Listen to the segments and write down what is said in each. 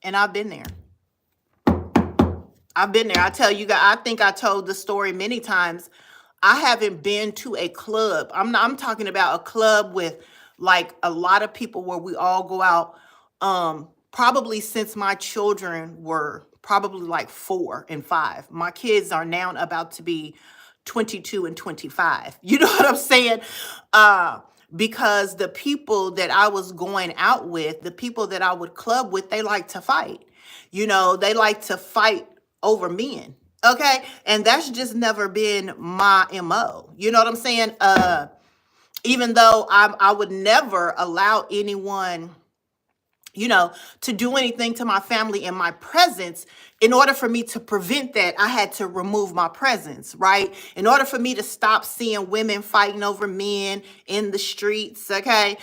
And I've been there. I've been there. I tell you guys, I think I told the story many times. I haven't been to a club. I'm talking about a club with like a lot of people where we all go out. Probably since my children were probably like 4 and 5. My kids are now about to be 22 and 25. You know what I'm saying? Because the people that I was going out with, the people that I would club with, they like to fight. You know, they like to fight over men. Okay. And that's just never been my MO. You know what I'm saying? Even though I would never allow anyone, you know, to do anything to my family in my presence. In order for me to prevent that, I had to remove my presence, right? In order for me to stop seeing women fighting over men in the streets, okay,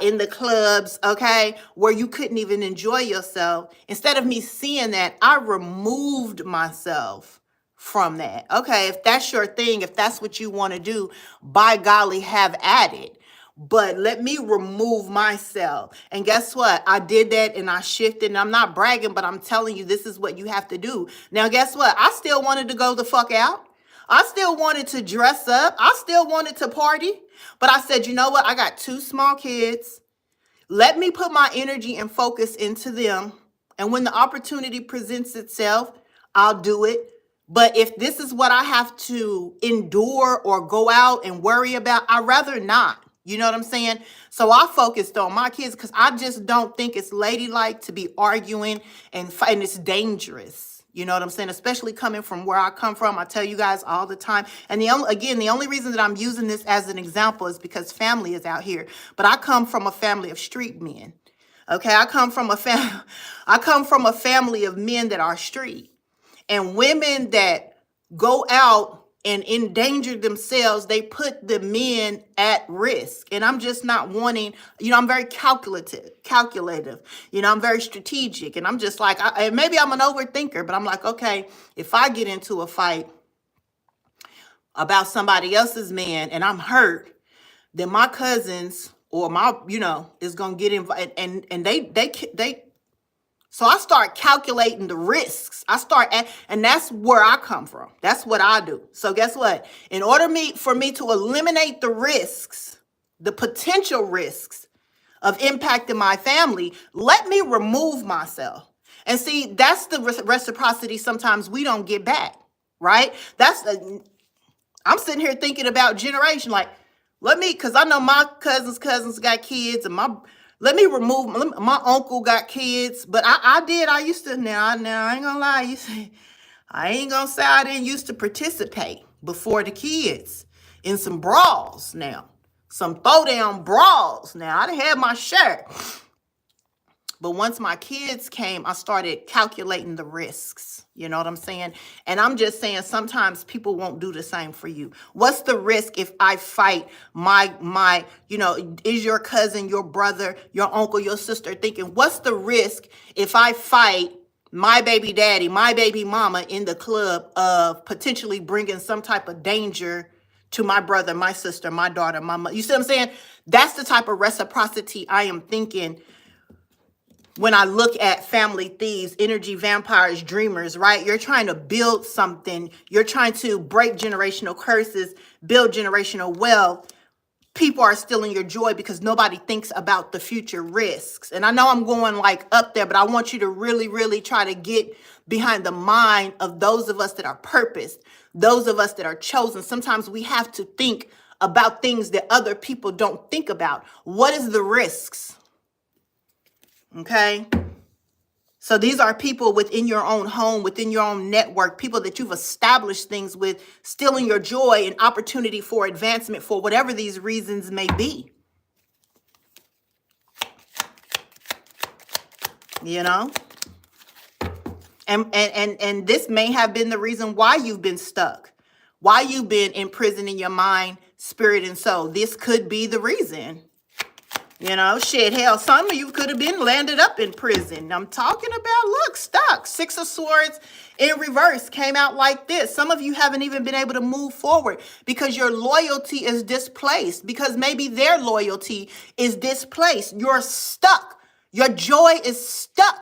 in the clubs, okay, where you couldn't even enjoy yourself. Instead of me seeing that, I removed myself from that. Okay, if that's your thing, if that's what you want to do, by golly, have at it. But let me remove myself. And guess what? I did that and I shifted. And I'm not bragging, but I'm telling you, this is what you have to do. Now, guess what? I still wanted to go the fuck out. I still wanted to dress up. I still wanted to party. But I said, you know what? I got 2 small kids. Let me put my energy and focus into them. And when the opportunity presents itself, I'll do it. But if this is what I have to endure or go out and worry about, I'd rather not. You know what I'm saying? So I focused on my kids because I just don't think it's ladylike to be arguing and fighting. It's dangerous. You know what I'm saying? Especially coming from where I come from. I tell you guys all the time. And the only reason that I'm using this as an example is because family is out here. But I come from a family of street men. Okay, I come from a family of men that are street. And women that go out and endanger themselves, they put the men at risk. And I'm just not wanting, you know, I'm very calculative, you know, I'm very strategic. And I'm just like, maybe I'm an overthinker, but I'm like, okay, if I get into a fight about somebody else's man and I'm hurt, then my cousins or my, you know, is going to get involved. And they so I start calculating the risks. And that's where I come from. That's what I do. So guess what? In order for me to eliminate the risks, the potential risks of impacting my family, let me remove myself. And see, that's the reciprocity sometimes we don't get back, right? I'm sitting here thinking about generation, like, because I know my cousins got kids, and let me remove, my uncle got kids, but I used to, now I ain't gonna lie, I ain't gonna say I didn't used to participate before the kids in some brawls now, some throwdown brawls now. I done had my share. But once my kids came, I started calculating the risks. You know what I'm saying? And I'm just saying sometimes people won't do the same for you. What's the risk if I fight my, you know, is your cousin, your brother, your uncle, your sister thinking, what's the risk if I fight my baby daddy, my baby mama in the club of potentially bringing some type of danger to my brother, my sister, my daughter, my mother? You see what I'm saying? That's the type of reciprocity I am thinking when I look at family thieves, energy vampires, dreamers, right? You're trying to build something. You're trying to break generational curses, build generational wealth. People are stealing your joy because nobody thinks about the future risks. And I know I'm going like up there, but I want you to really, really try to get behind the mind of those of us that are purposed, those of us that are chosen. Sometimes we have to think about things that other people don't think about. What is the risks? Okay. So these are people within your own home, within your own network, people that you've established things with, stealing your joy and opportunity for advancement for whatever these reasons may be. You know? And this may have been the reason why you've been stuck, why you've been imprisoned in your mind, spirit, and soul. This could be the reason. You know, shit, hell, some of you could have been landed up in prison. I'm talking about, look, stuck. 6 of Swords in reverse came out like this. Some of you haven't even been able to move forward because your loyalty is displaced, because maybe their loyalty is displaced. You're stuck. Your joy is stuck.